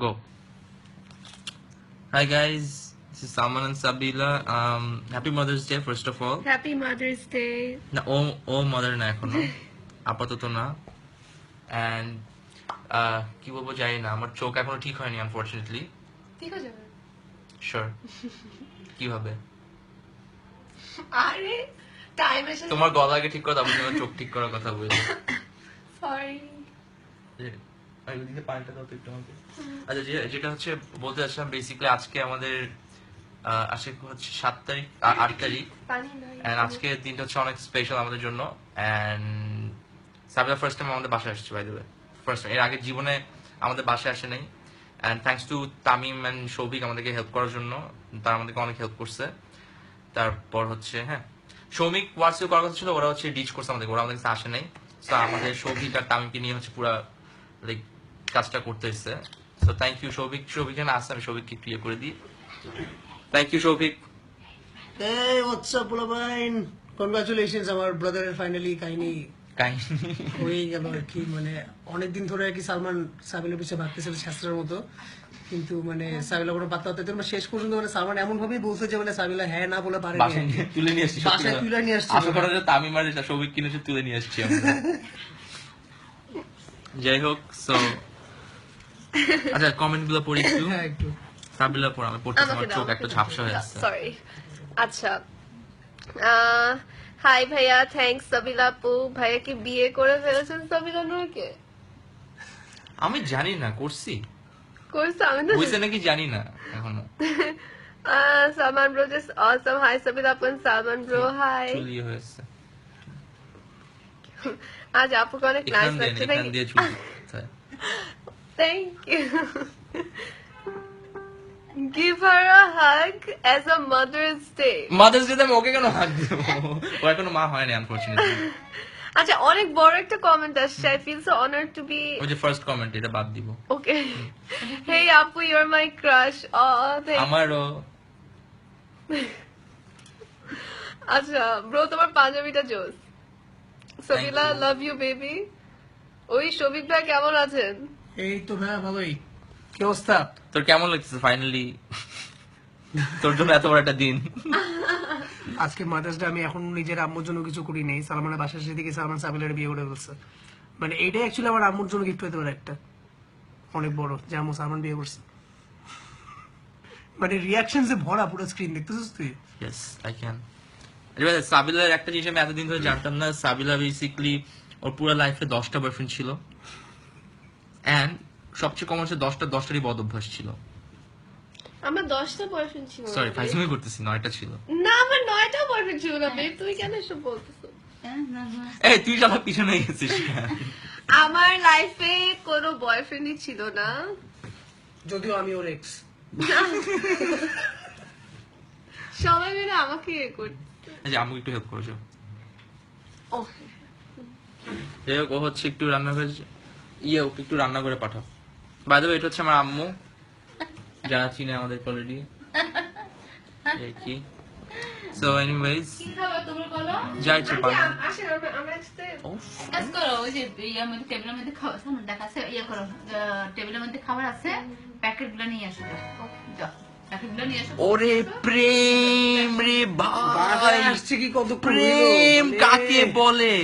Go. Hi guys, this is Salman and Sabila. Happy Mother's Day first of all. Happy Mother's Day. না ও mother না এখনো আপাতত না and কি বলবো জানি না আমার চোখ এখনো ঠিক হয়নি আনফরচুনেটলি ঠিক হয়ে যাবে। শিওর কিভাবে আরে টাইম এসে তোমার গলা আগে ঠিক করো তারপর তোমার চোখ ঠিক করার কথা বলি সরি। পানিটা দাও তো একটু আমাকে। আচ্ছা যেটা হচ্ছে বলতে চাচ্ছিলাম বেসিক্যালি আজকে আমাদের আজকে হচ্ছে 7 তারিখ 8 তারিখ পানি নাই। এন্ড আজকে দিনটা হচ্ছে অনেক স্পেশাল আমাদের জন্য এন্ড সাবিলা ফার্স্ট টাইম আমাদের বাসায় আসছে বাই দ্য ওয়ে ফার্স্ট এর আগে জীবনে আমাদের বাসায় আসে নাই and thanks to Tamim and Souvik আমাদেরকে হেল্প করার জন্য তারা আমাদেরকে অনেক হেল্প করছে। তারপর হচ্ছে হ্যাঁ সৌমিক ওয়ার্সিও করার কথা ছিল ওরা হচ্ছে ডিচ করছে আমাদেরকে ওরা আমাদের কাছে আসে নাই তো আমাদের সৌভিক আর তামিমকে নিয়ে হচ্ছে পুরা লাইক কাজটা করতে এসছে। সো থ্যাংক ইউ সৌভিক এখানে আসছে আমি সৌভিককে ক্লিয়ার করে দিই। Thank you Souvik. Hey, what's up, Pulabain? Congratulations, আমার ব্রাদারের ফাইনালি কাহিনী হয়ে গেল আর কি। মানে অনেকদিন ধরে আর কি সালমান সাবিলের পিছিয়ে ভাগতেছিল শাস্ত্রের মতো, কিন্তু মানে সাবিলা কোনো পাত্তা হতে না। শেষ পর্যন্ত মানে সালমান এমন ভাবেই বলছে যে মানে সাবিলা হ্যাঁ না বলে পারে বাসায় তুলে নিয়ে আসছি বাসায় তুলে নিয়ে আসছে। আশা করা যায় তামিম আর সৌভিক কিনে তুলে নিয়ে আসছি আমরা। যাই হোক সো আচ্ছা কমেন্ট গুলো পড়ি একটু। হ্যাঁ একটু সাবিলা পড় আমি পড়তে আমার চোখ একটা ঝাপসা হয়ে আসছে। সরি। আচ্ছা হাই ভাইয়া, থ্যাঙ্কস সাবিলা আপু। ভাইয়া কি বিয়ে করে ফেলেছেন সাবিলা নূরকে? আমি জানি না করছি করছে আমি তো হইছে নাকি জানি না এখনো। Salman bro just awesome. Hi Sabila আপু, সালমান ব্রো হাই। চুলি হয়েছে আজ আপুকে অনেক নাইস লাগছে। এখান দিয়ে চুলি Thank you. Give her a hug as a Mother's Day. Mother's day আমি ওকে কেন হাত দিব ও এখনো মা হয়নি আনফরচুনেটলি। আচ্ছা অনেক বড় একটা কমেন্ট আসছে। I feel so honored to be ওই যে ফার্স্ট কমেন্ট এটা বাদ দিব। okay. Hey Apu, you're my crush. Oh, thank you. আমারও আচ্ছা ব্রো তোমার পাঞ্জাবিটা জোস। সাবিলা লাভ ইউ বেবি। ওই শোভিক ভাই কেমন আছেন? এই তো ভাইয়া ভালোই। কি অবস্থা তোর কেমন লাগছে ফাইনালি তোর জন্য এত বড় একটা দিন? আজকে মাদার্স ডে আমি এখন নিজের আম্মুর জন্য কিছু করি নাই। সালমানের বাসার সেদিকে সালমান সাবিলের বিয়ে করে ফেলছে। মানে এইটাই অ্যাকচুয়ালি আমার আম্মুর জন্য গিফট হতে পারে একটা অনেক বড়, যে আম্মু সালমান বিয়ে করছে। মানে রিয়াকশন যে ভরা পুরো স্ক্রিন দেখতেছিস তুই। Yes I can. এবার সাবিলার একটা জিনিস আমি এতদিন ধরে জানতাম না। সাবিলা বেসিক্যালি ওর পুরো লাইফে 10টা বয়ফ্রেন্ড ছিল এন্ড সবচেয়ে কম হচ্ছে 10টারই বদ অভ্যাস ছিল। আমার 10টা বয়ফ্রেন্ড ছিল। সরি ফাইজলামি করতেছি 9টা ছিল। না আমার 9টা বয়ফ্রেন্ড ছিল না বেব। তুমি কেন এসব বলতেছো? এই তুই সব পিছনে গেছিস আমার লাইফে কোনো বয়ফ্রেন্ডই ছিল না, যদিও আমি ওর এক্স। সবাই মিলে আমাকে ইয়ে করতে। আচ্ছা আমাকে একটু হেল্প করছো। ও যাই হোক ও হচ্ছে একটু রান্না করে ওকে একটু রান্না করে পাঠাও। বাই দ্য ওয়ে এটা হচ্ছে আমার আম্মু যারা চিনে আমাদের অলরেডি। এই কি সো এনিওয়েজ কি খাবার তোমরা বলো? যা ইচ্ছে পান। আসেন আমরা একসাথে কাজ করো, ওই যে ইয়ার মধ্যে টেবিলের মধ্যে খাবার সামনে দেখাচ্ছে, ইয়ে করো, টেবিলের মধ্যে খাবার আছে, প্যাকেটগুলো নিয়ে আসো। যাও প্যাকেটগুলো নিয়ে আসো। ওরে প্রেম রে ভাই আসছে কি কত প্রেম কাকে বলে